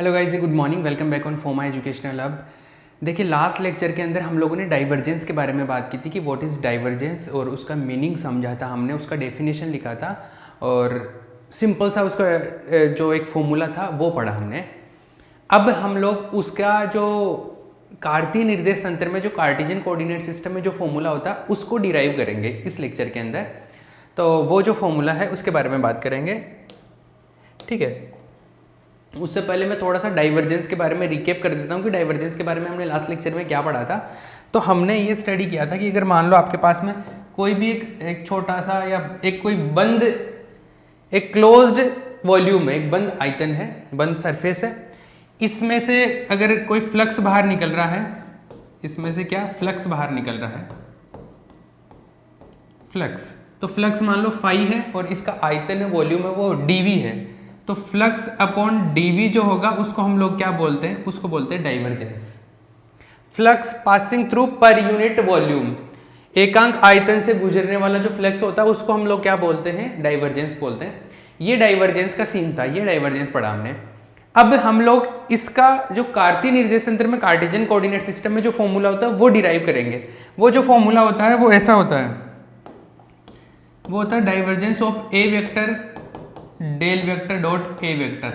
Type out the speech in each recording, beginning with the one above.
Hello guys, good morning, welcome back on Foma educational hub. देखिए, last lecture के अंदर हम लोगों ने डाइवर्जेंस के बारे में बात की थी कि व्हाट इज़ डाइवर्जेंस, और उसका मीनिंग समझा था हमने, उसका डेफिनेशन लिखा था और सिंपल सा उसका जो एक फॉर्मूला था वो पढ़ा हमने। अब हम लोग उसका जो कार्तीय निर्देश तंत्र में जो कार्टेशियन कोऑर्डिनेट सिस्टम में जो फॉर्मूला होता है उसको डिराइव करेंगे इस लेक्चर के अंदर। तो वो जो फॉर्मूला है उसके बारे में बात करेंगे, ठीक है। उससे पहले मैं थोड़ा सा डाइवर्जेंस के बारे में रिकेप कर देता हूँ कि डाइवर्जेंस के बारे में हमने लास्ट लेक्चर में क्या पढ़ा था। तो हमने ये स्टडी किया था कि अगर मान लो आपके पास में कोई भी एक छोटा सा या एक कोई बंद एक क्लोज्ड वॉल्यूम है, एक बंद आयतन है, बंद सरफेस है, इसमें से अगर कोई फ्लक्स बाहर निकल रहा है, इसमें से क्या फ्लक्स बाहर निकल रहा है, फ्लक्स, तो फ्लक्स मान लो फाई है और इसका आयतन है, वॉल्यूम है वो डीवी है, तो फ्लक्स अपॉन डीवी जो होगा उसको हम लोग क्या बोलते हैं, उसको बोलते हैं divergence. Flux passing through per unit volume, एकांक आयतन से गुजरने वाला जो फ्लक्स होता है उसको हम लोग क्या बोलते हैं, डाइवर्जेंस बोलते हैं। ये डाइवर्जेंस का सीन था, ये डाइवर्जेंस पढ़ा हमने। अब हम लोग इसका जो कार्तीय निर्देश तंत्र में कार्टेशियन कोऑर्डिनेट सिस्टम में जो फॉर्मूला होता है वो डिराइव करेंगे। वो जो फॉर्मूला होता है वो ऐसा होता है, वो होता है divergence of A vector del vector dot A vector.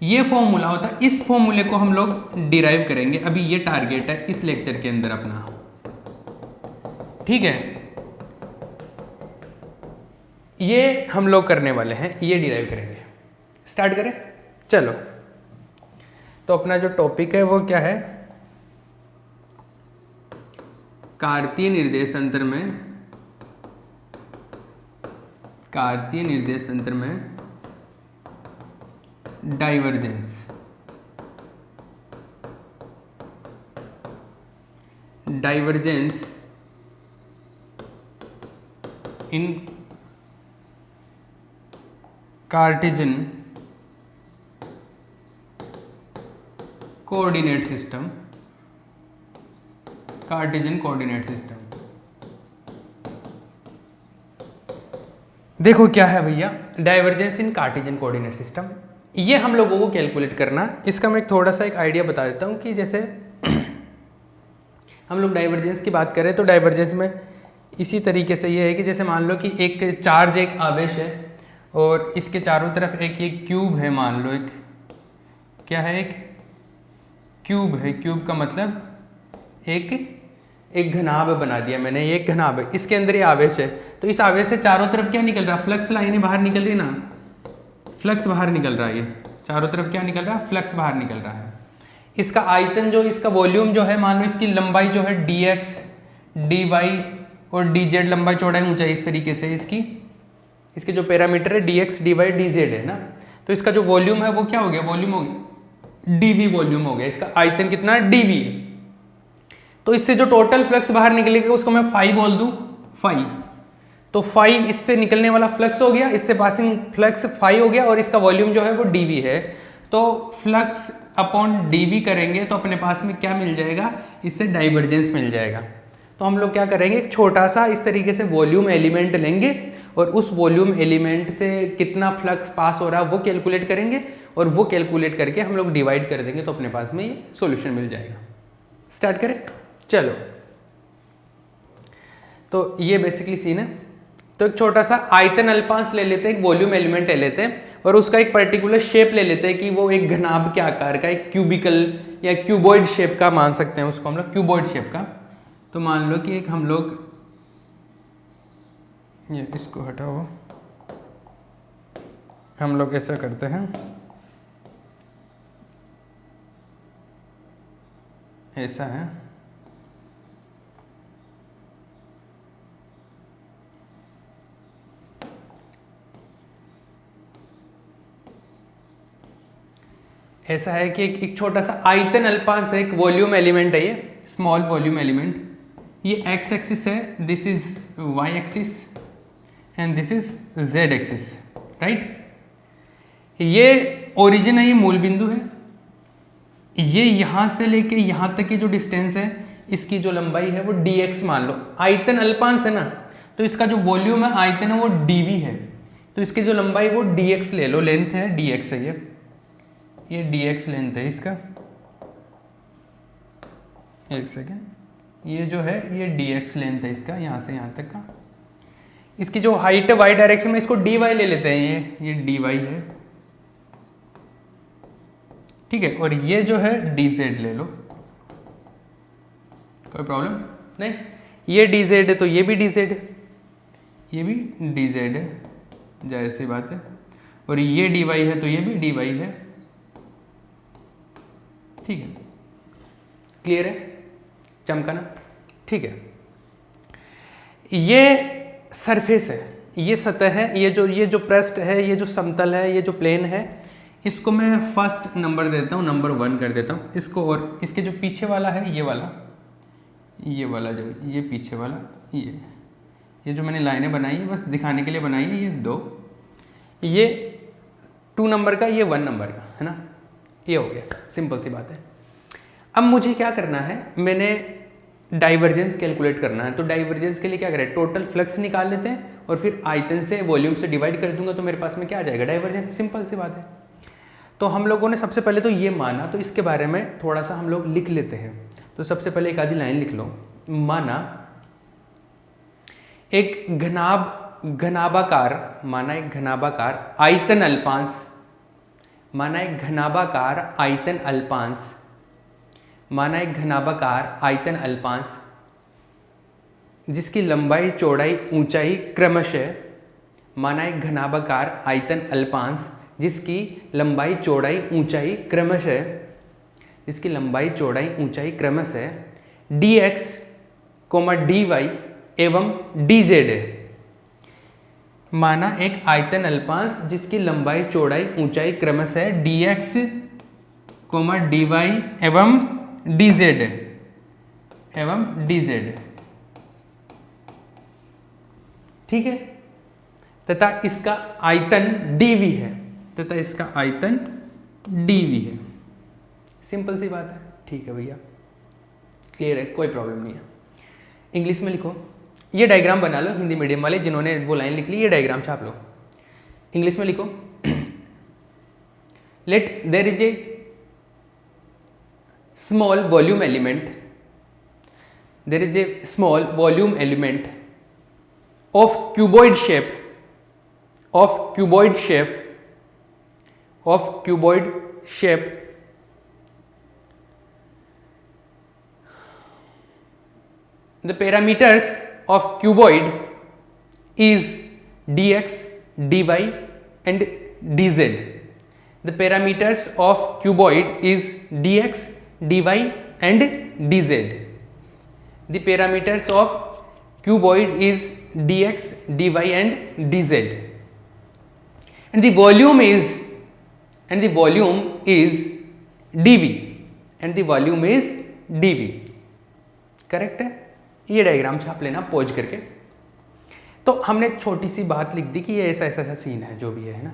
ये फॉर्मूला होता है, इस फॉर्मूले को हम लोग डिराइव करेंगे। अभी ये टारगेट है इस लेक्चर के अंदर अपना, ठीक है। ये हम लोग करने वाले हैं, ये डिराइव करेंगे। स्टार्ट करें, चलो। तो अपना जो टॉपिक है वो क्या है, कार्तीय निर्देश तंत्र में, कार्तीय निर्देश तंत्र में divergence. Divergence in Cartesian coordinate system, Cartesian coordinate system. देखो क्या है भैया, divergence in Cartesian coordinate system, ये हम लोगों को कैलकुलेट करना। इसका मैं थोड़ा सा एक आइडिया बता देता हूँ कि जैसे हम लोग डाइवर्जेंस की बात करें तो डाइवर्जेंस में इसी तरीके से ये है कि जैसे मान लो कि एक चार्ज, एक आवेश है और इसके चारों तरफ एक ये क्यूब है, मान लो एक क्या है, एक क्यूब है। क्यूब का मतलब एक घनाभ बना दिया मैंने, ये एक घनाभ है, इसके अंदर ये आवेश है। तो इस आवेश से चारों तरफ क्या निकल रहा है, फ्लक्स लाइनें बाहर निकल रही ना, फ्लक्स बाहर निकल रहा है। ये चारों तरफ क्या निकल रहा है, फ्लक्स बाहर निकल रहा है। इसका आयतन जो, इसका वॉल्यूम जो है, मान लो इसकी लंबाई जो है dx dy और dz, लंबाई चौड़ाई ऊंचाई, इस तरीके से इसके जो पैरामीटर है dx dy dz है ना। तो इसका जो वॉल्यूम है वो क्या हो गया, वॉल्यूम हो गया dv, वॉल्यूम हो गया। इसका आयतन कितना है, dv है। तो इससे जो टोटल फ्लक्स बाहर निकलेगा उसको मैं फाई बोल दूं, फाई। तो फाई इससे निकलने वाला फ्लक्स हो गया, इससे पासिंग फ्लक्स फाई हो गया, और इसका वॉल्यूम जो है वो dv है। तो फ्लक्स अपॉन dv करेंगे तो अपने पास में क्या मिल जाएगा, इससे डाइवर्जेंस मिल जाएगा। तो हम लोग क्या करेंगे, एक छोटा सा इस तरीके से वॉल्यूम एलिमेंट लेंगे और उस वॉल्यूम एलिमेंट से कितना फ्लक्स पास हो रहा है वो कैलकुलेट करेंगे, और वो कैलकुलेट करके हम लोग डिवाइड कर देंगे तो अपने पास में ये सॉल्यूशन मिल जाएगा। स्टार्ट करें, चलो। तो ये बेसिकली सीन है। तो एक छोटा सा आयतन अल्पांश ले लेते हैं, एक वॉल्यूम एलिमेंट ले लेते हैं और उसका एक पर्टिकुलर शेप ले लेते हैं कि वो एक घनाभ के आकार का, एक क्यूबिकल या क्यूबॉइड शेप का मान सकते हैं उसको हम लोग, क्यूबॉइड शेप का। तो मान लो कि एक हम लोग, ये इसको हटाओ, हम लोग ऐसा करते हैं, ऐसा है, ऐसा है कि एक छोटा सा आयतन अल्पांश है, एक वॉल्यूम एलिमेंट है, ये स्मॉल वॉल्यूम एलिमेंट। ये एक्स एक्सिस है, this is y axis and this is z axis, right. ये ओरिजिन है, ये मूल बिंदु है। ये यहाँ से लेके यहाँ तक की जो डिस्टेंस है, इसकी जो लंबाई है वो dx मान लो। आयतन अल्पांश है ना, तो इसका जो वॉल्यूम है, आयतन है, वो dv है। तो इसकी जो लंबाई वो dx ले लो, लेंथ है dx है ये। ये dx लेंथ है इसका, एक सेकेंड, ये जो है ये dx लेंथ है इसका, यहाँ से यहाँ तक का। इसकी जो हाइट है y डायरेक्शन में, इसको dy ले लेते हैं, ये dy है, ठीक है। और ये जो है dz ले लो, कोई प्रॉब्लम नहीं। ये dz है तो ये भी dz है, ये भी dz है, जाहिर सी बात है। और ये dy है तो ये भी dy है, ठीक है। क्लियर है, चमका ना, ठीक है। ये सरफेस है, ये सतह है, ये जो पृष्ठ है, ये जो समतल है, ये जो प्लेन है, इसको मैं फर्स्ट नंबर देता हूँ, नंबर 1 कर देता हूँ इसको। और इसके जो पीछे वाला है, ये वाला जो ये पीछे वाला, ये जो मैंने लाइनें बनाई है बस दिखाने के लिए बनाई है, ये 2, ये 2 नंबर का, ये 1 नंबर का, है ना। ये हो गया, सिंपल सी बात है। अब मुझे क्या करना है, मैंने डाइवर्जेंस कैलकुलेट करना है। तो डाइवर्जेंस के लिए क्या करें, टोटल फ्लक्स निकाल लेते हैं और फिर आयतन से वॉल्यूम से डिवाइड कर दूंगा तो मेरे पास में क्या आ जाएगा, डाइवर्जेंस। सिंपल सी बात है। तो हम लोगों ने सबसे पहले तो ये माना, तो इसके बारे में थोड़ा सा हम लोग लिख लेते हैं। तो सबसे पहले एक आधी लाइन लिख लो। माना एक घनाभाकार आयतन अल्पांश, माना एक घनाभाकार आयतन अल्पांश जिसकी लंबाई चौड़ाई ऊंचाई क्रमशः, माना एक घनाभाकार आयतन अल्पांश जिसकी लंबाई चौड़ाई ऊंचाई क्रमशः dx, dy एवं dz है। माना एक आयतन अल्पांश जिसकी लंबाई चौड़ाई ऊंचाई क्रमशः dx, dy एवं dz है, ठीक है। तथा इसका आयतन dv है, सिंपल सी बात है, ठीक है भैया, क्लियर है, कोई प्रॉब्लम नहीं है। इंग्लिश में लिखो, ये डायग्राम बना लो, हिंदी मीडियम वाले जिन्होंने वो लाइन लिख ली ये डायग्राम छाप लो। इंग्लिश में लिखो, let there is a small volume element of cuboid shape the parameters of cuboid is dx, dy and dz. The parameters of cuboid is dx, dy and dz. The parameters of cuboid is dx, dy and dz, and the volume is dv, correct है। ये diagram छाप लेना pause करके। तो हमने छोटी सी बात लिख दी कि ये ऐसा सीन है, जो भी है ना,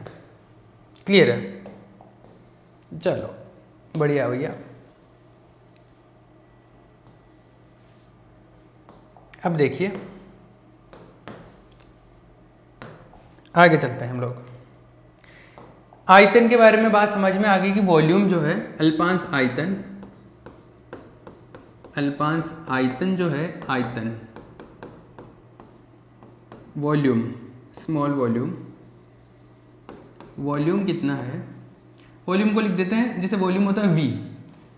क्लियर है। चलो बढ़िया भैया। अब देखिए आगे चलते हैं हम लोग। आयतन के बारे में बात समझ में आ गई कि वॉल्यूम जो है अल्पांश आयतन जो है वॉल्यूम, स्मॉल वॉल्यूम कितना है, वॉल्यूम को लिख देते हैं, जैसे वॉल्यूम होता है v,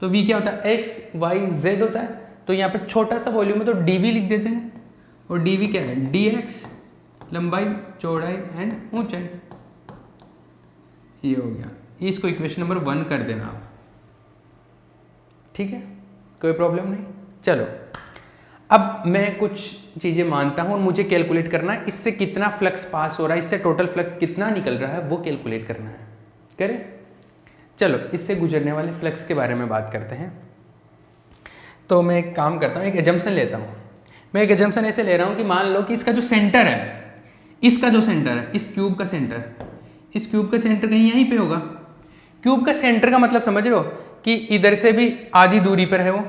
तो v क्या होता है, x y z होता है। तो यहाँ पे छोटा सा वॉल्यूम है तो dv लिख देते हैं, और dv क्या है, dx, लंबाई चौड़ाई एंड ऊंचाई। ये हो गया, इसको इक्वेशन नंबर 1 कर देना आप, ठीक है, कोई प्रॉब्लम नहीं। चलो अब मैं कुछ चीज़ें मानता हूँ और मुझे कैलकुलेट करना है इससे कितना फ्लक्स पास हो रहा है, इससे टोटल फ्लक्स कितना निकल रहा है वो कैलकुलेट करना है। करें, चलो इससे गुजरने वाले फ्लक्स के बारे में बात करते हैं। तो मैं एक काम करता हूँ, एक एजम्पशन लेता हूँ। मैं एक एजम्पशन ऐसे ले रहा हूँ कि मान लो कि इसका जो सेंटर है, इस क्यूब का सेंटर कहीं यहीं पे होगा। क्यूब का सेंटर का मतलब समझ रहे हो कि इधर से भी आधी दूरी पर है वो,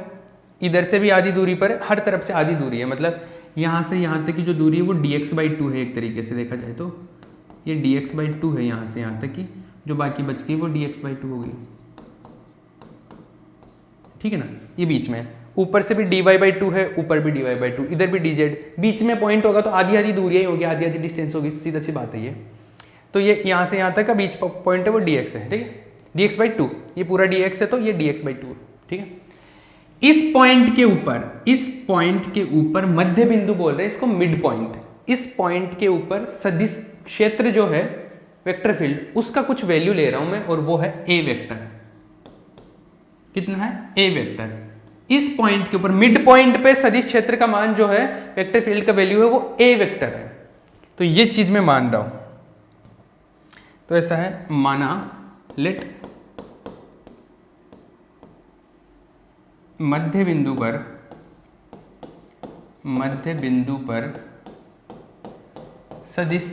इधर से भी आधी दूरी पर है, हर तरफ से आधी दूरी है। मतलब यहाँ से यहाँ तक की जो दूरी है वो dx/2 है, एक तरीके से देखा जाए तो ये dx/2 है, यहाँ से यहाँ तक की जो बाकी बच गई वो dx/2 हो गई। ठीक है ना, ये बीच में है, ऊपर से भी dy/2 है, ऊपर भी dy/2, इधर भी dz, बीच में पॉइंट होगा तो आधी आधी दूरी ही होगी, आधी आधी डिस्टेंस होगी, सीधा सी बात है ये। तो ये यहाँ से यहाँ तक का बीच पॉइंट है वो dx है, ठीक है, dx/2, ये पूरा dx है तो ये dx/2 है, ठीक है। इस पॉइंट के ऊपर मध्य बिंदु बोल रहे हैं इसको, मिड पॉइंट, इस पॉइंट के ऊपर सदिश क्षेत्र जो है वेक्टर फील्ड, उसका कुछ वैल्यू ले रहा हूं मैं, और वो है a वेक्टर। कितना है? a vector. इस पॉइंट के ऊपर मिड पॉइंट पे सदिश क्षेत्र का मान जो है वेक्टर फील्ड का वैल्यू है वो a वेक्टर है। तो ये चीज मैं मान रहा हूं, तो ऐसा है, माना लेट मध्य बिंदु पर सदिश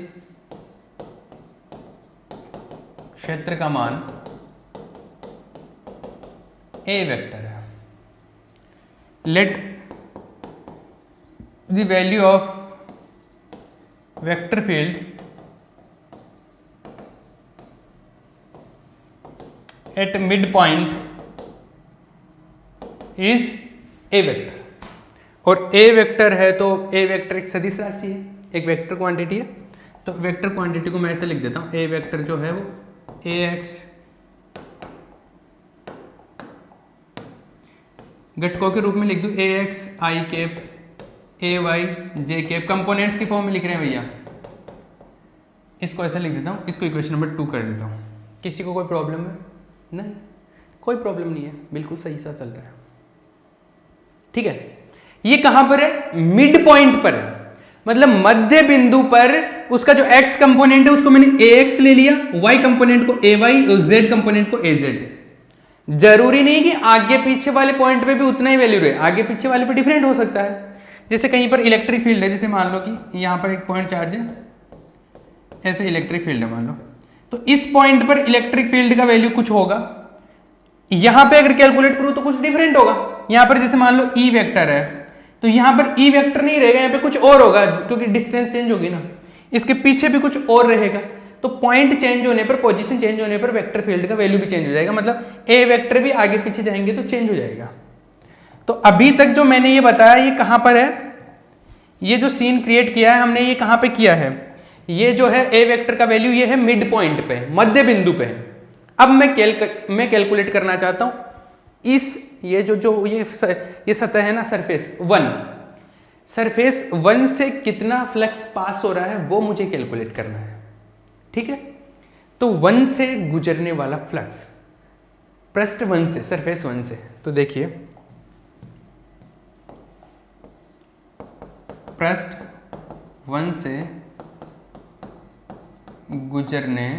क्षेत्र का मान a वेक्टर है। Let the value of vector field at mid point is a vector. और a वेक्टर है तो a वेक्टर एक सदिश राशि है, एक वेक्टर क्वांटिटी है। तो वेक्टर क्वांटिटी को मैं ऐसे लिख देता हूं, a वेक्टर जो है वो ax घटकों के रूप में लिख दूं, ax i cap, ay j cap, components की फॉर्म में लिख रहे हैं भैया, इसको ऐसे लिख देता हूं, इसको इक्वेशन नंबर 2 कर देता हूं। किसी को कोई प्रॉब्लम है? नहीं, कोई प्रॉब्लम नहीं है, बिल्कुल सही सा चल रहा है, ठीक है। ये कहां पर है? मिड पॉइंट पर है, मतलब मध्य बिंदु पर उसका जो x कंपोनेंट है उसको मैंने ax ले लिया, y कंपोनेंट को ay और z कंपोनेंट को az। जरूरी नहीं कि आगे पीछे वाले पॉइंट पे भी उतना ही वैल्यू रहे, आगे पीछे वाले पे डिफरेंट हो सकता है। जैसे कहीं पर इलेक्ट्रिक फील्ड है, जैसे मान लो कि यहां पर एक पॉइंट चार्ज है, ऐसे इलेक्ट्रिक फील्ड है मान लो, तो इस पॉइंट पर इलेक्ट्रिक फील्ड का वैल्यू कुछ होगा, यहां पे अगर कैलकुलेट करूं तो कुछ डिफरेंट होगा। यहां पर जैसे मान लो E वेक्टर है, तो यहां पर E वेक्टर नहीं रहेगा, यहां पे कुछ और होगा, क्योंकि डिस्टेंस चेंज होगी ना, इसके पीछे भी कुछ और रहेगा। तो पॉइंट चेंज होने पर, पोजीशन चेंज होने पर वेक्टर फील्ड का वैल्यू भी चेंज हो जाएगा, मतलब A वेक्टर भी आगे पीछे जाएंगे तो चेंज हो जाएगा। तो अभी तक जो मैंने ये बताया ये कहां पर है, ये जो सीन क्रिएट किया है हमने, ये कहां पे किया है, ये जो है A वेक्टर का वैल्यू ये है मिड पॉइंट पे, मध्य बिंदु पे है। अब मैं कैलकुलेट करना चाहता हूं इस ये सतह है ना, सरफेस 1 से कितना फ्लक्स पास हो रहा है वो मुझे कैलकुलेट करना है, ठीक है। तो 1 से गुजरने वाला फ्लक्स पृष्ठ 1 से, सरफेस 1 से, तो देखिए पृष्ठ 1 से गुजरने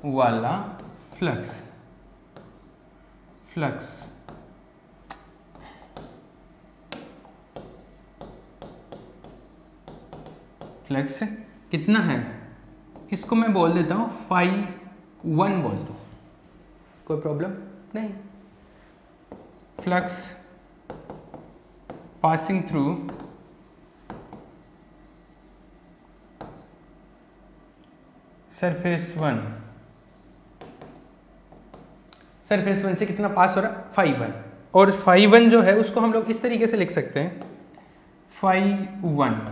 वाला फ्लक्स कितना है, इसको मैं बोल देता हूं φ1 बोल दो, कोई प्रॉब्लम नहीं। फ्लक्स पासिंग थ्रू सरफेस 1 से कितना पास हो रहा है, φ1, और φ1 जो है उसको हम लोग इस तरीके से लिख सकते हैं, φ1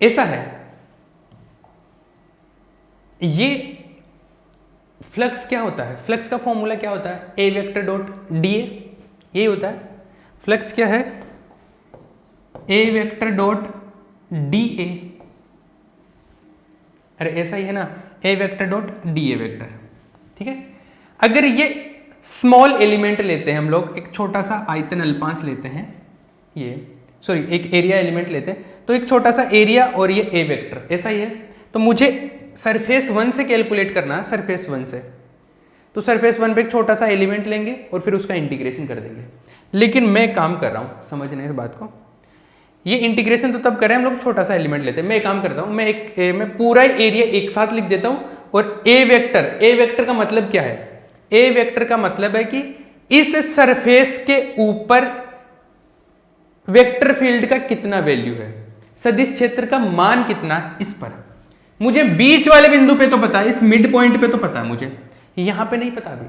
ऐसा है। ये फ्लक्स क्या होता है, फ्लक्स का फॉर्मूला क्या होता है, A वेक्टर डॉट dA, यही होता है। फ्लक्स क्या है, A वेक्टर डॉट dA, अरे ऐसा ही है ना, A vector dot dA vector, ठीक है। अगर ये स्मॉल एलिमेंट लेते हैं हम लोग, एक छोटा सा आयतन अल्पांश लेते हैं, एक एरिया एलिमेंट लेते हैं, तो एक छोटा सा एरिया और ये A वेक्टर, ऐसा ही है। तो मुझे सरफेस 1 से कैलकुलेट करना है, सरफेस 1 से, तो सरफेस 1 पे एक छोटा सा एलिमेंट लेंगे और फिर उसका इंटीग्रेशन कर देंगे। लेकिन मैं काम कर रहा हूं, समझने इस बात को, ये इंटीग्रेशन तो तब करें हम लोग छोटा सा एलिमेंट लेते हैं। मैं काम करता हूं, मैं पूरा एरिया एक साथ लिख देता हूं, और A वेक्टर का मतलब क्या है, A वेक्टर का मतलब है कि इस सरफेस के ऊपर वेक्टर फील्ड का कितना वैल्यू है, सदिश क्षेत्र का मान कितना है इस पर। मुझे बीच वाले बिंदु पे तो पता है, इस मिड पॉइंट पे तो पता है मुझे, यहां पे नहीं पता अभी।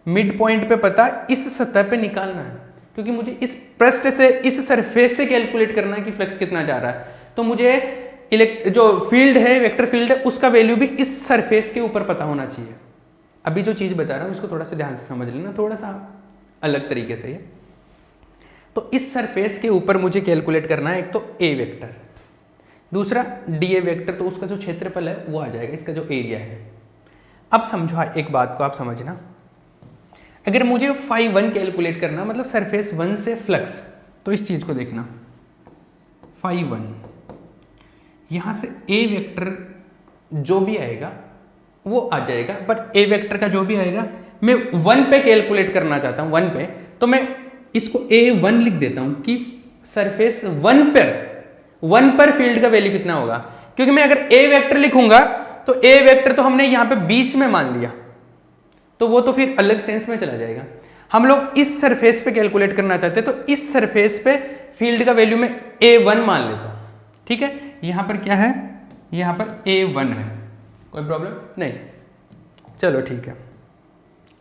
मिड पॉइंट पे पता इस सतह पे निकालना है, क्योंकि मुझे इस पृष्ठ से, इस सरफेस से कैलकुलेट करना है कि फ्लक्स कितना जा रहा है। तो मुझे जो फील्ड है, वेक्टर फील्ड है, उसका वैल्यू भी इस सरफेस के ऊपर पता होना चाहिए। अभी जो चीज बता रहा हूं इसको थोड़ा सा ध्यान से समझ लेना, थोड़ा सा अलग तरीके से है। तो इस सरफेस के ऊपर मुझे कैलकुलेट करना है एक तो ए वेक्टर, दूसरा डी ए वेक्टर, तो उसका जो क्षेत्रफल है वो आ जाएगा, इसका जो एरिया है। अब समझो एक बात को आप समझना, अगर मुझे φ1 कैलकुलेट करना, मतलब सरफेस 1 से फ्लक्स, तो इस चीज को देखना, φ1 यहां से ए वेक्टर जो भी आएगा वो आ जाएगा, बट ए वेक्टर का जो भी आएगा मैं 1 पे कैलकुलेट करना चाहता हूं, 1 पे, तो मैं इसको A1 लिख देता हूं कि सरफेस 1 पर फील्ड का वैल्यू कितना होगा। क्योंकि मैं अगर ए वेक्टर लिखूंगा तो ए वेक्टर तो हमने यहां पे बीच में मान लिया, तो वो तो फिर अलग सेंस में चला जाएगा। हम लोग इस सरफेस पे कैलकुलेट करना चाहते हैं, तो इस सरफेस पे फील्ड का वैल्यू मैं A1 मान लेता हूं, ठीक है। यहां पर क्या है, यहां पर A1 है, कोई प्रॉब्लम नहीं, चलो ठीक है,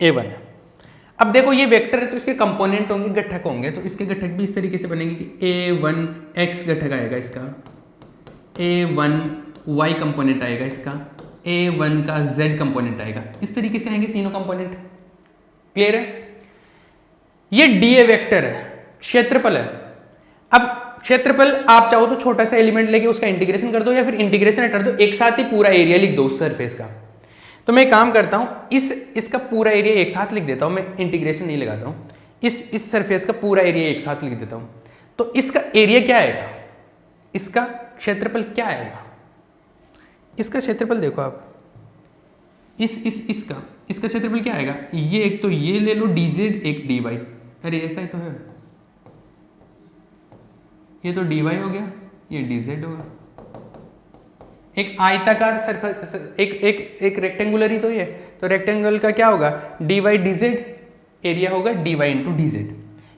A1 है। अब देखो ये वेक्टर है तो इसके कंपोनेंट होंगे, घटक होंगे, तो इसके घटक भी इस तरीके से बनेंगे कि A1 x घटक आएगा इसका, A1 y कंपोनेंट आएगा इसका, A1 का z कंपोनेंट आएगा, इस तरीके से आएंगे तीनों कंपोनेंट। क्लियर है? ये dA वेक्टर है, क्षेत्रफल है। अब क्षेत्रफल आप चाहो तो छोटा सा एलिमेंट लेके उसका इंटीग्रेशन कर दो, या फिर इंटीग्रेशन हटा दो, एक साथ ही पूरा एरिया लिख दो उस सरफेस का। तो मैं काम करता हूं, इसका पूरा एरिया एक साथ लिख देता हूं, मैं इंटीग्रेशन नहीं लगाता हूं, इस सरफेस का पूरा एरिया एक साथ लिख देता हूं। तो इसका एरिया क्या आएगा, इसका क्षेत्रफल क्या आएगा, इसका क्षेत्रफल देखो आप, इसका क्षेत्रफल क्या आएगा, ये एक तो ये ले लो dz, एक dy, अरे ऐसा ही तो है, ये तो dy हो गया, ये dz होगा। एक आयताकार सरफेस, एक रेक्टेंगुलर ही तो ये, तो रेक्टेंगल का क्या होगा, dy dz, एरिया होगा dy इंटू dz,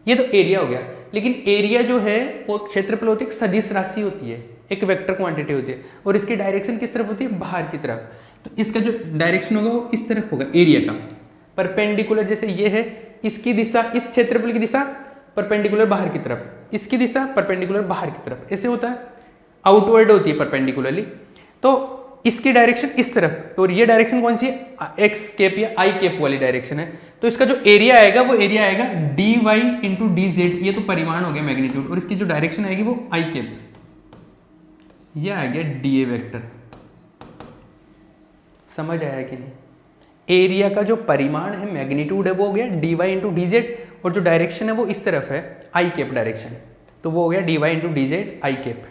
ये तो एरिया हो गया। लेकिन एरिया जो है वो क्षेत्रफल होती है, एक सदिश राशि होती है, एक वेक्टर क्वांटिटी होती है, और इसकी डायरेक्शन किस तरफ होती है, बाहर की तरफ। तो इसका जो डायरेक्शन होगा वो इस तरफ होगा एरिया का, परपेंडिकुलर, जैसे ये है, इसकी दिशा, इस क्षेत्रफल की दिशा परपेंडिकुलर बाहर की तरफ, इसकी दिशा परपेंडिकुलर बाहर की तरफ, ऐसे होता है, आउटवर्ड होती है परपेंडिकुलरली। तो इसकी डायरेक्शन इस तरफ, और ये डायरेक्शन कौन सी है, एक्स कैप या आई कैप वाली डायरेक्शन है। तो इसका जो एरिया आएगा वो एरिया आएगा dy इंटू dz, ये तो परिमाण हो गया, मैग्नीट्यूड, और इसकी जो डायरेक्शन आएगी वो आई कैप, ये आ गया dA वेक्टर। समझ आया कि नहीं? एरिया का जो परिमाण है, मैग्नीट्यूड है, वो हो गया dy इंटू dz, और जो डायरेक्शन है वो इस तरफ है, आई कैप डायरेक्शन, तो वो हो गया dy इंटू dz आई कैप।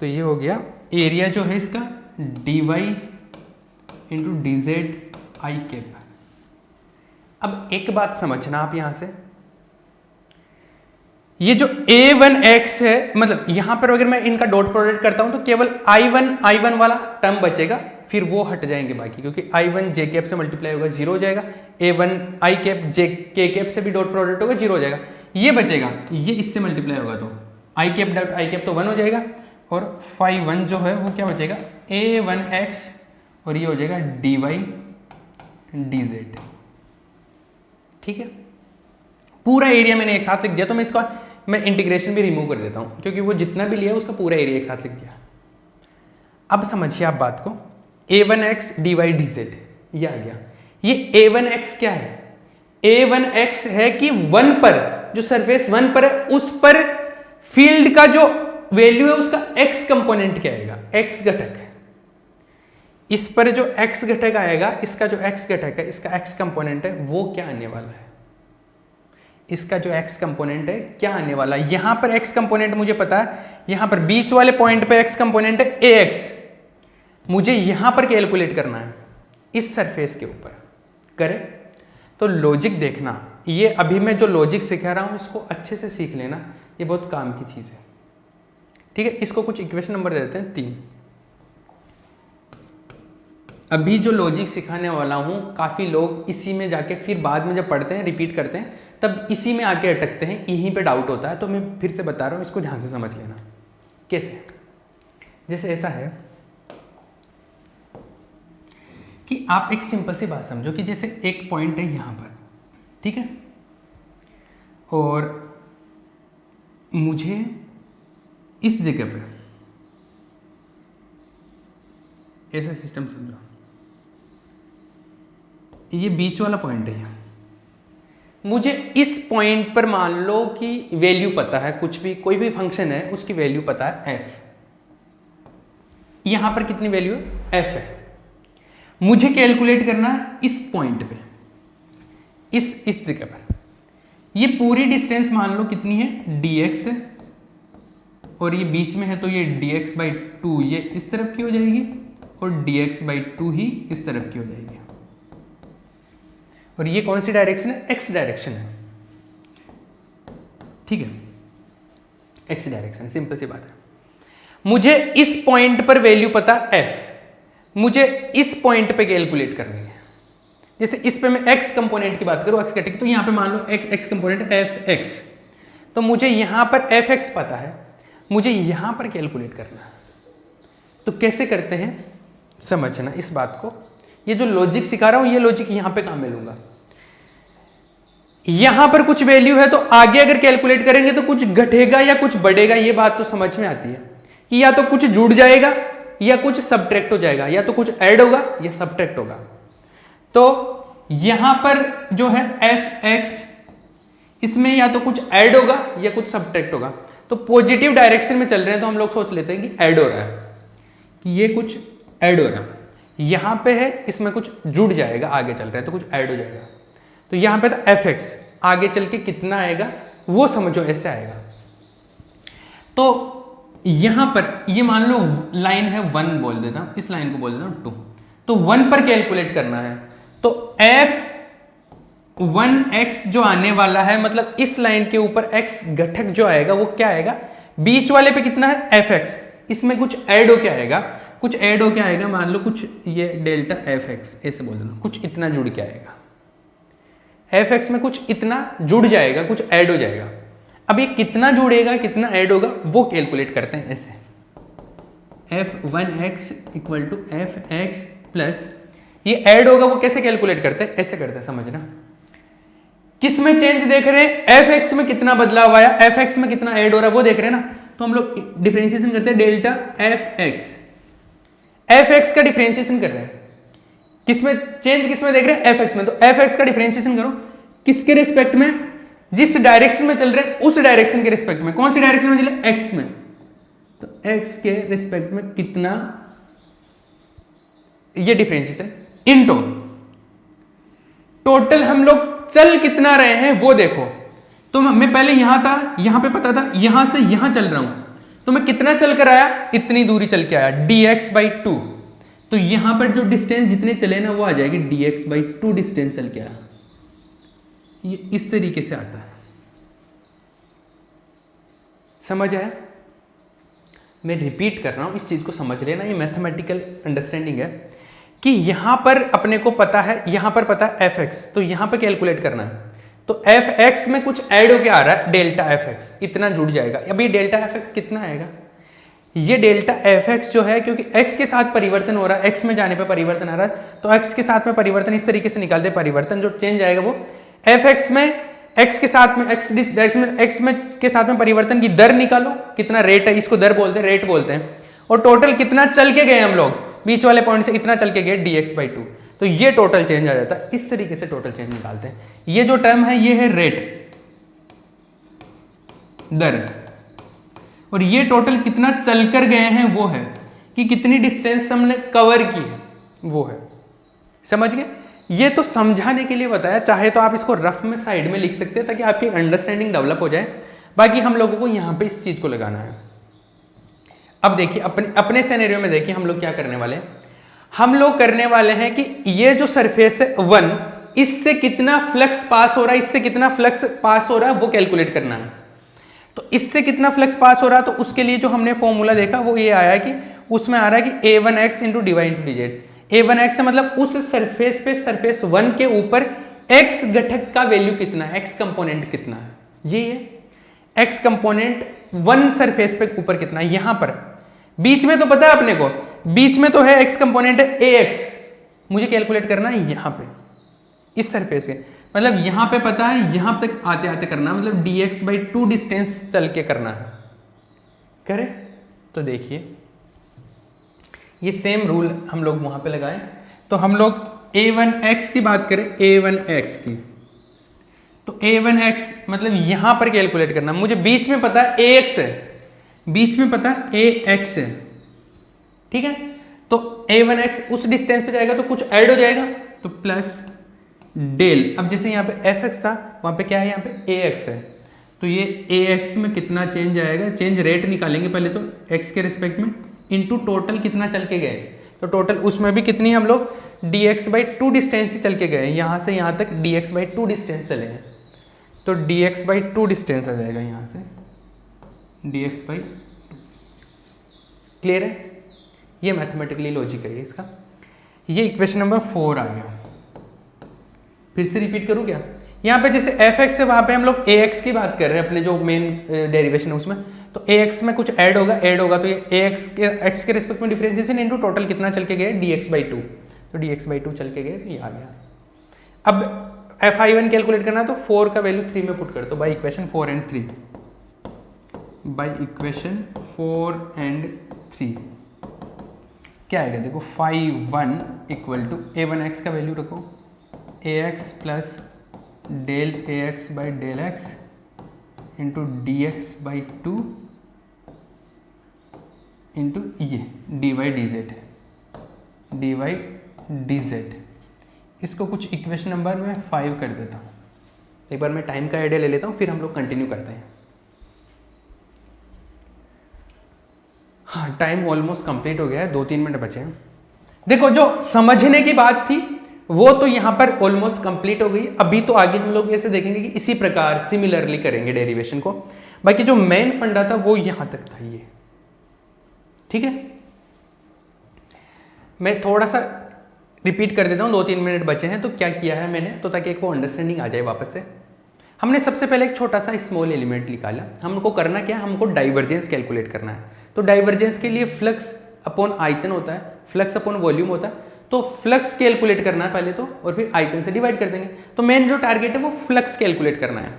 तो ये हो गया एरिया जो है इसका dy इंटू dz आई कैप। अब एक बात समझना आप यहां से, ये जो A1x है, मतलब यहां पर अगर मैं इनका डॉट प्रोडक्ट करता हूं तो केवल I1 वाला टर्म बचेगा, फिर वो हट जाएंगे बाकी, क्योंकि I1 j कैप से मल्टीप्लाई होगा 0 हो जाएगा, A1 I cap j k cap से भी डॉट प्रोडक्ट होगा 0 हो जाएगा, ये बचेगा, ये इससे मल्टीप्लाई होगा तो I cap dot I cap तो 1 हो जाएगा, और φ1 जो है वो क्या बचेगा, A1x, और ये हो जाएगा dy dz। ठीक है, पूरा एरिया मैंने एक साथ लिख दिया, तो मैं इसका इंटीग्रेशन भी रिमूव कर देता हूं, क्योंकि वो जितना भी लिया उसका पूरा एरिया एक साथ लिख दिया। अब समझिए आप बात को, A1x dy dz ये आ गया। ये A1x क्या है, A1x है कि 1 पर, जो सरफेस 1 पर है उस पर फील्ड का जो वैल्यू है उसका x कंपोनेंट क्या आएगा, x घटक। इस पर जो x घटक आएगा, इसका जो x घटक है, इसका x कंपोनेंट है, वो क्या आने वाला है, इसका जो x कंपोनेंट है क्या आने वाला है। यहां पर x कंपोनेंट मुझे पता है, यहां पर बीच वाले पॉइंट पे x कंपोनेंट है ax, मुझे यहां पर कैलकुलेट करना है इस सरफेस के ऊपर। करे तो लॉजिक देखना, ये अभी मैं जो लॉजिक सिखा रहा हूं इसको अच्छे से सीख लेना, ये बहुत काम की चीज है। ठीक है, इसको कुछ इक्वेशन नंबर दे देते हैं 3। अभी जो लॉजिक सिखाने वाला हूं, काफी लोग इसी में जाके फिर बाद में जब पढ़ते हैं, रिपीट करते हैं, तब इसी में आके अटकते हैं, यहीं पे डाउट होता है। तो मैं फिर से बता रहा हूं, इसको ध्यान से समझ लेना। कैसे, जैसे ऐसा है कि आप एक सिंपल सी बात समझो कि जैसे एक पॉइंट है यहाँ पर, ठीक है, और मुझे इस जगह पे ऐसा सिस्टम समझो, ये बीच वाला पॉइंट है यहाँ, मुझे इस पॉइंट पर मान लो कि वैल्यू पता है, कुछ भी कोई भी फंक्शन है उसकी वैल्यू पता है f, यहां पर कितनी वैल्यू है f है, मुझे कैलकुलेट करना है इस पॉइंट पे, इस जगह पर, ये पूरी डिस्टेंस मान लो कितनी है dx है, और ये बीच में है तो ये dx/2 ये इस तरफ की हो जाएगी और dx/2 ही इस तरफ की हो जाएगी, और ये कौन सी डायरेक्शन है, x डायरेक्शन है, ठीक है, x डायरेक्शन है, सिंपल सी बात है। मुझे इस पॉइंट पर वैल्यू पता f, मुझे इस पॉइंट पे कैलकुलेट करनी है, जैसे इस पे मैं x कंपोनेंट की बात करूं, x कैटेगरी, तो यहां पे मान लो x कंपोनेंट fx, तो मुझे यहां पर fx पता है, मुझे यहां पर कैलकुलेट करना है। तो कैसे करते हैं समझना इस बात को, ये जो लॉजिक सिखा रहा हूं ये लॉजिक यहां पे काम में लूंगा। यहां पर कुछ वैल्यू है तो आगे अगर कैलकुलेट करेंगे तो कुछ घटेगा या कुछ बढ़ेगा, ये बात तो समझ में आती है कि या तो कुछ जुड़ जाएगा या कुछ सबट्रैक्ट हो जाएगा, या तो कुछ ऐड होगा या सबट्रैक्ट होगा। तो यहां पर जो है fx, इसमें या तो कुछ ऐड होगा या कुछ सबट्रैक्ट होगा। तो पॉजिटिव डायरेक्शन में चल रहे हैं तो हम लोग सोच लेते हैं कि ऐड हो रहा है, कि ये कुछ ऐड हो रहा है, यहां पे है इसमें कुछ जुड़ जाएगा, आगे चल रहा है तो कुछ ऐड हो जाएगा। तो यहां पे तो fx आगे चल के कितना आएगा वो समझो, ऐसे आएगा। तो यहां पर ये मान लो लाइन है 1 बोल देता हूं, इस लाइन को बोल देता हूं 2, तो 1 पर कैलकुलेट करना है, तो f1x जो आने वाला है, मतलब इस लाइन के ऊपर x घटक जो आएगा वो क्या आएगा, बीच वाले पे कितना है fx, इसमें कुछ ऐड हो के आएगा, कुछ ऐड हो के आएगा, मान लो कुछ ये डेल्टा fx ऐसे बोल देना, कुछ इतना जुड़ के आएगा, fx में कुछ इतना जुड़ जाएगा, कुछ ऐड हो जाएगा। अब ये कितना जुड़ेगा कितना ऐड होगा वो कैलकुलेट करते हैं ऐसे, f1x equal to fx plus ये ऐड होगा वो कैसे कैलकुलेट करते हैं, ऐसे करते हैं, समझना। किस में चेंज देख रहे हैं, fx में कितना बदलाव आया, fx में कितना ऐड हो रहा है वो देख रहे हैं ना, तो हम लोग डिफरेंशिएशन करते हैं डेल्टा fx का डिफरेंशिएशन कर रहे हैं, किसमें चेंज किसमें देख रहे हैं, fx में, तो fx का डिफरेंशिएशन करो किसके रिस्पेक्ट में, जिस डायरेक्शन में चल रहे हैं उस डायरेक्शन के रिस्पेक्ट में, कौन सी डायरेक्शन में चले, x में, तो x के रिस्पेक्ट में कितना, ये डिफरेंशिएशन इनटू टोटल हम लोग चल कितना रहे हैं वो देखो। तो मैं पहले यहां था, यहां पे पता था, यहां से यहां चल रहा हूं, तो मैं कितना चल कर आया, इतनी दूरी चल के आया dx/2, तो यहां पर जो डिस्टेंस जितने चले ना वो आ जाएगी dx/2 डिस्टेंस चल के आया, ये इस तरीके से आता है, समझ आया। मैं रिपीट कर रहा हूं, इस चीज को समझ लेना, ये मैथमेटिकल अंडरस्टैंडिंग है कि यहां पर अपने को पता है, यहां पर पता है fx, तो यहां पे कैलकुलेट करना है, तो fx में कुछ ऐड होके आ रहा है डेल्टा fx, इतना जुड़ जाएगा। अब ये डेल्टा fx कितना आएगा, ये डेल्टा fx जो है, क्योंकि x के साथ परिवर्तन हो रहा है, x में जाने पे परिवर्तन आ रहा है, तो x के साथ में परिवर्तन इस तरीके से निकालते हैं, परिवर्तन जो चेंज आएगा वो fx में, x के साथ में, x डायरेक्शन में, x में के साथ में परिवर्तन की दर निकालो, कितना रेट है, इसको दर बोलते हैं, रेट बोलते हैं, और टोटल कितना चल के गए हम लोग, बीच वाले पॉइंट से इतना चल के गए dx/2, तो ये टोटल चेंज आ जाता है। इस तरीके से टोटल चेंज निकालते हैं। ये जो टर्म है ये है रेट, दर, और ये टोटल कितना चल कर गए हैं वो है, कि कितनी डिस्टेंस हमने कवर की है वो है, समझ गए। ये तो समझाने के लिए बताया, चाहे तो आप इसको रफ में साइड में लिख सकते हैं ताकि आपकी अंडरस्टैंडिंग डेवलप हो जाए, बाकी हम लोगों को यहाँ पे इस चीज को लगाना है। अब देखिए अपने सिनेरियो में देखिए हम लोग क्या करने वाले हैं, हम लोग करने वाले हैं कि ये जो सरफेस है 1, इससे कितना फ्लक्स पास हो रहा है, इससे कितना फ्लक्स पास हो रहा है वो कैलकुलेट करना है। तो इससे कितना फ्लक्स पास हो रहा है, तो उसके लिए जो हमने फॉर्मूला देखा वो ये आया कि उसमें आ रहा है कि a1x into dy into dz, a1x है मतलब उस सरफेस पे, सरफेस 1 के ऊपर x घटक का वैल्यू कितना है, x कंपोनेंट कितना है, ये है x कंपोनेंट 1 सरफेस पे ऊपर कितना है। यहां पर बीच में तो पता है अपने को, बीच में तो है x कंपोनेंट है ax, मुझे कैलकुलेट करना है यहाँ पे इस सरफेस के, मतलब यहाँ पे पता है यहाँ तक आते आते करना, मतलब dx/2 डिस्टेंस चल के करना है। करें तो देखिए ये सेम रूल हम लोग वहाँ पे लगाए। तो हम लोग a1x की बात करें, a1x की, तो a1x मतलब यहाँ पर कैलकुलेट करना, मुझे बीच में पता है ax है, बीच में पता है ax है, ठीक है। तो a1x उस डिस्टेंस पे जाएगा तो कुछ ऐड हो जाएगा, तो प्लस डेल, अब जैसे यहाँ पे fx था वहाँ पे क्या है, यहाँ पे ax है, तो ये ax में कितना चेंज आएगा, चेंज रेट निकालेंगे पहले तो x के रिस्पेक्ट में, इनटू टोटल कितना चल के गए, तो टोटल उसमें भी कितनी हम लोग dx/2 डिस्टेंस ही चल के गए, यहाँ से यहाँ तक dx/2 डिस्टेंस चले हैं, तो dx/2 डिस्टेंस आ जाएगा यहाँ से dx/2। क्लियर है, ये मैथमेटिकली लॉजिक है इसका। ये इक्वेशन नंबर 4 आ गया। फिर से रिपीट करूँ क्या, यहाँ पे जैसे fx है वहाँ पे हम लोग ax की बात कर रहे हैं, अपने जो मेन डेरिवेशन है उसमें, तो ax में कुछ ऐड होगा तो ये ax के x के रिस्पेक्ट में डिफरेंशिएशन इनटू टोटल कितना चल के गए dx/2, तो dx/2 चल के गए, तो ये आ गया। अब fi1 कैलकुलेट करना, तो 4 का वैल्यू 3 में पुट कर दो by equation 4 and 3, by equation 4 and 3 क्या आएगा देखो, φ1 इक्वल टू a1x का वैल्यू रखो ax plus del ax by del x into dx/2 into ये dy/dz, इसको कुछ इक्वेशन नंबर में 5 कर देता हूँ। एक बार मैं टाइम का आइडिया ले लेता हूँ, फिर हम लोग कंटिन्यू करते हैं। हाँ, टाइम ऑलमोस्ट कंप्लीट हो गया है, 2-3 मिनट बचे हैं। देखो जो समझने की बात थी वो तो यहाँ पर ऑलमोस्ट कंप्लीट हो गई। अभी तो आगे हम लोग ऐसे देखेंगे कि इसी प्रकार सिमिलरली करेंगे डेरिवेशन को। बाकी जो मेन फंडा था वो यहाँ तक था, ये ठीक है। मैं थोड़ा सा रिपीट कर देता हूँ, 2-3 मिनट बचे हैं। तो क्या किया है मैंने, तो ताकि एक वो अंडरस्टैंडिंग आ जाए वापस से। हमने सबसे पहले एक छोटा सा स्मॉल एलिमेंट निकाला। हमको करना क्या है, हमको डाइवर्जेंस कैलकुलेट करना है। तो डाइवर्जेंस के लिए फ्लक्स अपॉन आयतन होता है, फ्लक्स अपॉन वॉल्यूम होता है। तो फ्लक्स कैलकुलेट करना है पहले तो, और फिर आयतन से डिवाइड कर देंगे। तो मेन जो टारगेट है वो फ्लक्स कैलकुलेट करना है।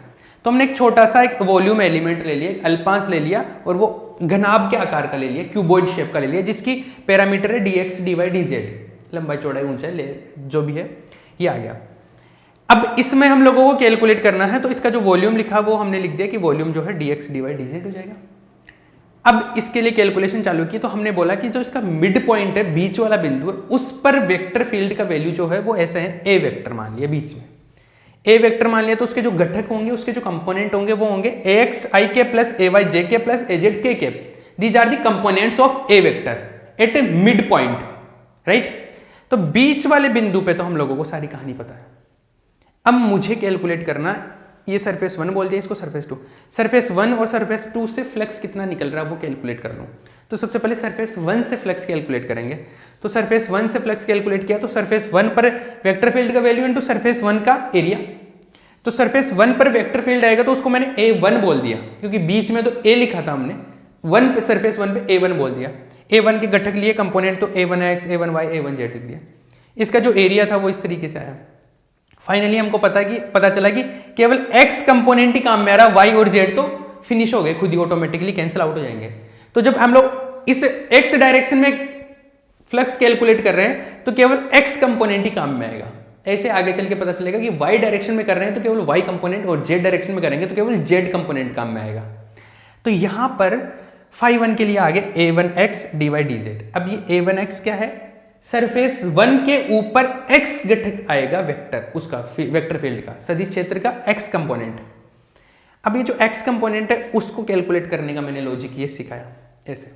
तो हमने एक छोटा सा एक वॉल्यूम एलिमेंट ले लिया, एक अल्पांश ले लिया, और वो घनाभ के आकार का ले लिया, क्यूबॉइड शेप का ले लिया, जिसकी पैरामीटर है dx dy dz, लंबाई चौड़ाई ऊंचाई जो भी है, ये आ गया। अब इसमें हम लोगों को कैलकुलेट करना है, तो इसका जो वॉल्यूम लिखा वो हमने लिख दिया कि वॉल्यूम जो है dx dy dz हो जाएगा। अब इसके लिए कैलकुलेशन चालू की, तो हमने बोला कि जो इसका मिड पॉइंट है, बीच वाला बिंदु है, उस पर वेक्टर फील्ड का वैल्यू जो है वो ऐसे है, ए वेक्टर मान लिया बीच में, ए वेक्टर मान लिया। तो उसके जो घटक होंगे, उसके जो कंपोनेंट होंगे वो होंगे ax i k plus ay j k plus az k k। These are the components of A vector at a mid point, right. तो बीच वाले बिंदु पे तो हम लोगों को सारी कहानी पता है। अब मुझे कैलकुलेट करना, ये सरफेस 1 बोल दिया, इसको सरफेस 2। सरफेस 1 और सरफेस 2 से फ्लक्स कितना निकल रहा है वो कैलकुलेट कर लूँ। तो सबसे पहले सरफेस 1 से फ्लक्स कैलकुलेट करेंगे। तो सरफेस 1 से फ्लक्स कैलकुलेट किया, तो सरफेस 1 पर वेक्टर फील्ड का वैल्यू इनटू सरफेस 1 का एरिया। तो सरफेस 1 पर वेक्टर फील्ड आएगा, तो उसको मैंने a1 बोल दिया, क्योंकि बीच में तो a लिखा था हमने, 1 पे सरफेस 1 पे a1 बोल दिया। a1 के घटक लिए कंपोनेंट, तो a1x a1y a1z लिख दिया। इसका जो एरिया था वो इस तरीके से आया। फाइनली हमको पता चला कि केवल x कंपोनेंट ही काम में आ रहा, y और z तो फिनिश हो गए, खुद ही ऑटोमेटिकली कैंसिल आउट हो जाएंगे। तो जब हम लोग इस x डायरेक्शन में फ्लक्स कैलकुलेट कर रहे हैं, तो केवल x कंपोनेंट ही काम में आएगा। ऐसे आगे चल के पता चलेगा कि y डायरेक्शन में कर रहे हैं तो केवल y कंपोनेंट, और z डायरेक्शन में करेंगे तो केवल z कंपोनेंट काम में आएगा। तो यहां पर φ1 के लिए आ गया a1x dy dz। अब ये a1x क्या है, सरफेस 1 के ऊपर x घटक आएगा वेक्टर, उसका वेक्टर फील्ड का, सदिश क्षेत्र का x कंपोनेंट। अब ये जो x कंपोनेंट है उसको कैलकुलेट करने का मैंने लॉजिक ये सिखाया, ऐसे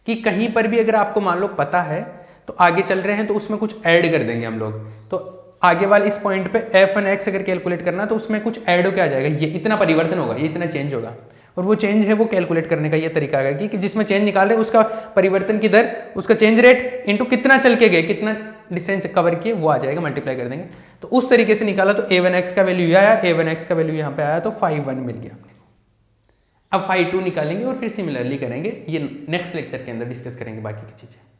कि कहीं पर भी अगर आपको मान लो पता है, तो आगे चल रहे हैं तो उसमें कुछ ऐड कर देंगे हम लोग। तो आगे वाले इस पॉइंट पे f1x अगर कैलकुलेट करना, तो उसमें कुछ ऐड होकर आ जाएगा, ये इतना परिवर्तन होगा, ये इतना चेंज होगा। और वो चेंज है वो कैलकुलेट करने का ये तरीका है कि जिसमें चेंज निकाल रहे हैं उसका परिवर्तन की दर, उसका चेंज रेट इनटू कितना चल के गए, कितना डिस्टेंस कवर किए, वो आ जाएगा, मल्टीप्लाई कर देंगे। तो उस तरीके से निकाला, तो a1x का वैल्यू आया, a1x का वैल्यू यहाँ पे आया, तो φ1 मिल गया अपने को। अब φ2 निकालेंगे और फिर सिमिलरली करेंगे। ये नेक्स्ट लेक्चर के अंदर डिस्कस करेंगे बाकी की चीजें।